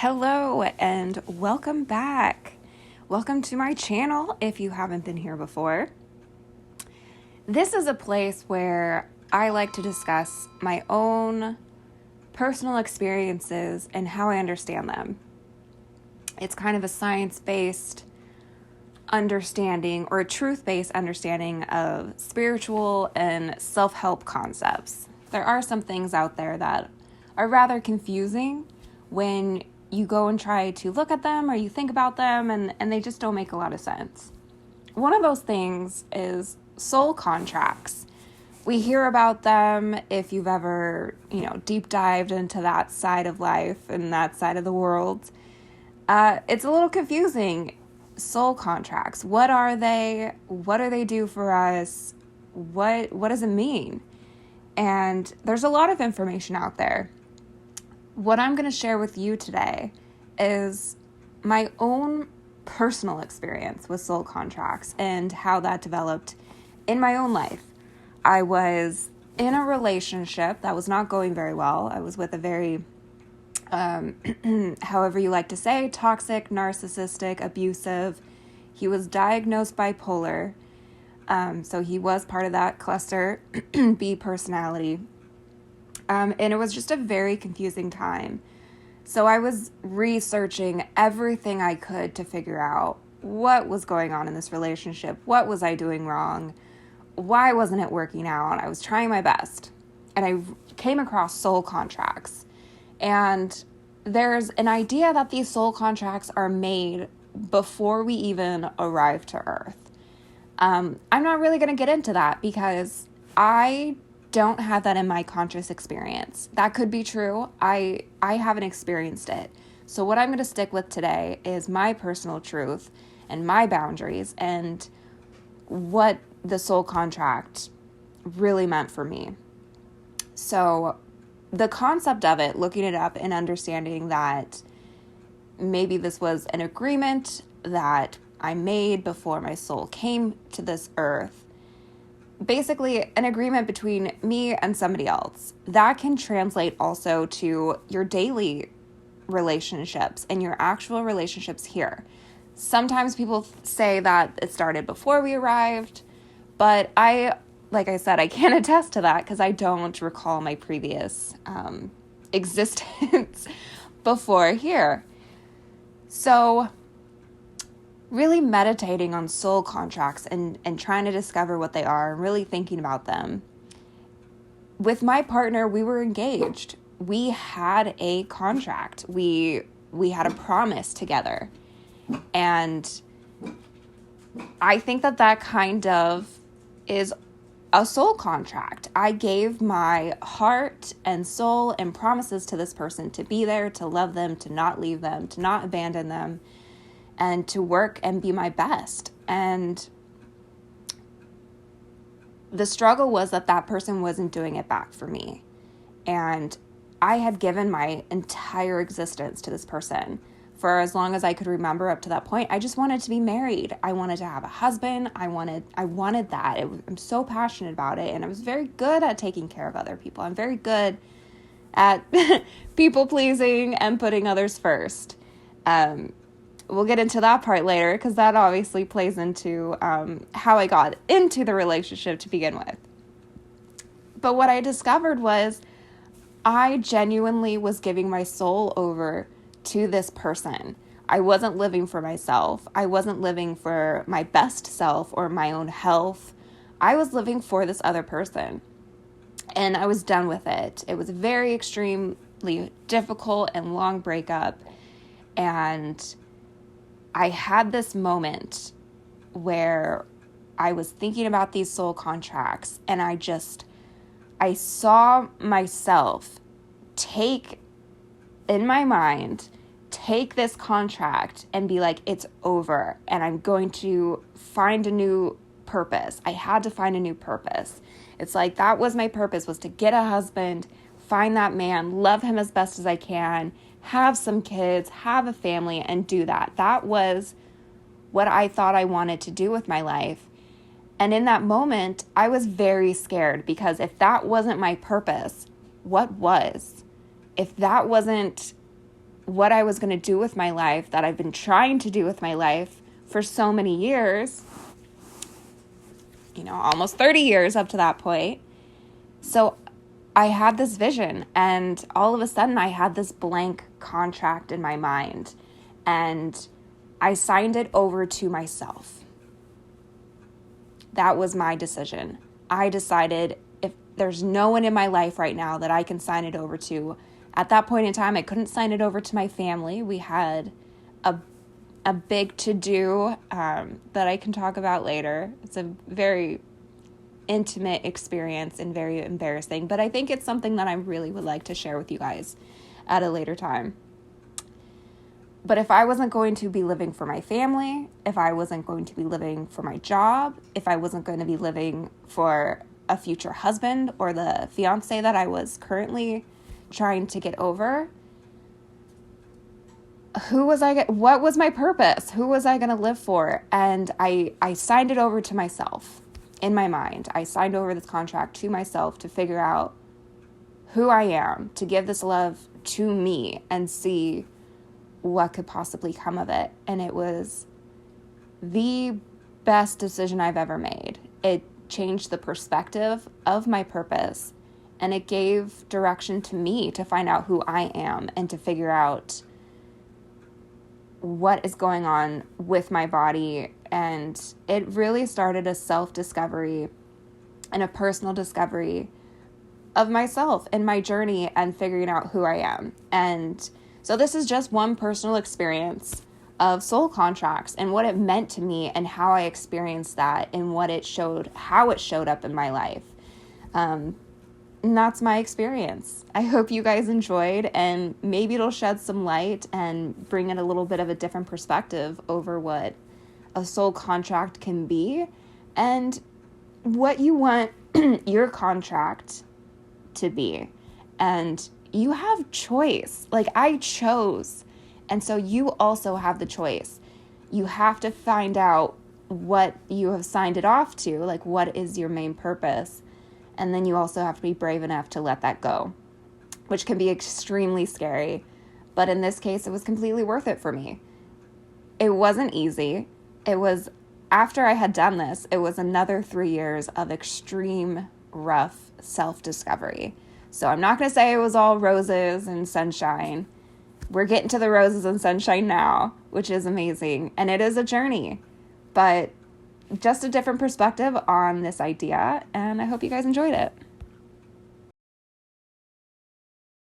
Hello and welcome back. Welcome to my channel if you haven't been here before. This is a place where I like to discuss my own personal experiences and how I understand them. It's kind of a science-based understanding or a truth-based understanding of spiritual and self-help concepts. There are some things out there that are rather confusing when you go and try to look at them or you think about them and they just don't make a lot of sense. One of those things is soul contracts. We hear about them if you've ever, deep dived into that side of life and that side of the world. It's a little confusing. Soul contracts. What are they? What do they do for us? What does it mean? And there's a lot of information out there. What I'm going to share with you today is my own personal experience with soul contracts and how that developed in my own life. I was in a relationship that was not going very well. I was with a very, however you like to say, toxic, narcissistic, abusive. He was diagnosed bipolar. So he was part of that cluster B personality. And it was just a very confusing time. So I was researching everything I could to figure out what was going on in this relationship. What was I doing wrong? Why wasn't it working out? I was trying my best. And I came across soul contracts. And there's an idea that these soul contracts are made before we even arrive to Earth. I'm not really going to get into that because I don't have that in my conscious experience. That could be true. I haven't experienced it. So what I'm going to stick with today is my personal truth and my boundaries and what the soul contract really meant for me. So the concept of it, looking it up and understanding that maybe this was an agreement that I made before my soul came to this earth. Basically, an agreement between me and somebody else. That can translate also to your daily relationships and your actual relationships here. Sometimes people say that it started before we arrived, but like I said, I can't attest to that because I don't recall my previous existence before here. So really meditating on soul contracts and trying to discover what they are and really thinking about them. With my partner, we were engaged. We had a contract. We had a promise together. And I think that kind of is a soul contract. I gave my heart and soul and promises to this person to be there, to love them, to not leave them, to not abandon them, and to work and be my best. And the struggle was that person wasn't doing it back for me. And I had given my entire existence to this person for as long as I could remember up to that point. I just wanted to be married. I wanted to have a husband. I wanted that. I'm so passionate about it. And I was very good at taking care of other people. I'm very good at people pleasing and putting others first. We'll get into that part later because that obviously plays into how I got into the relationship to begin with. But what I discovered was I genuinely was giving my soul over to this person. I wasn't living for myself. I wasn't living for my best self or my own health. I was living for this other person. And I was done with it. It was a very extremely difficult and long breakup. And I had this moment where I was thinking about these soul contracts and I saw myself take this contract and be like, it's over and I'm going to find a new purpose. I had to find a new purpose. It's like that was my purpose, was to get a husband, find that man, love him as best as I can, have some kids, have a family, and do that. That was what I thought I wanted to do with my life. And in that moment, I was very scared because if that wasn't my purpose, what was? If that wasn't what I was going to do with my life that I've been trying to do with my life for so many years, almost 30 years up to that point. So I had this vision, and all of a sudden I had this blank contract in my mind, and I signed it over to myself. That was my decision. I decided if there's no one in my life right now that I can sign it over to. At that point in time, I couldn't sign it over to my family. We had a big to-do that I can talk about later. It's a very intimate experience and very embarrassing, but I think it's something that I really would like to share with you guys at a later time. But if I wasn't going to be living for my family, if I wasn't going to be living for my job, if I wasn't going to be living for a future husband or the fiance that I was currently trying to get over, what was my purpose? Who was I going to live for? And I signed it over to myself in my mind. I signed over this contract to myself to figure out who I am, to give this love to me and see what could possibly come of it. And it was the best decision I've ever made. It changed the perspective of my purpose, and it gave direction to me to find out who I am and to figure out what is going on with my body. And it really started a self-discovery and a personal discovery of myself and my journey and figuring out who I am. And so this is just one personal experience of soul contracts and what it meant to me and how I experienced that and how it showed up in my life. And that's my experience. I hope you guys enjoyed, and maybe it'll shed some light and bring in a little bit of a different perspective over what a soul contract can be and what you want your contract to be. And you have choice. Like, I chose. And so you also have the choice. You have to find out what you have signed it off to, like what is your main purpose. And then you also have to be brave enough to let that go, which can be extremely scary. But in this case, it was completely worth it for me. It wasn't easy. It was, after I had done this, it was another 3 years of extreme, rough self-discovery. So I'm not going to say it was all roses and sunshine. We're getting to the roses and sunshine now, which is amazing. And it is a journey, but just a different perspective on this idea. And I hope you guys enjoyed it.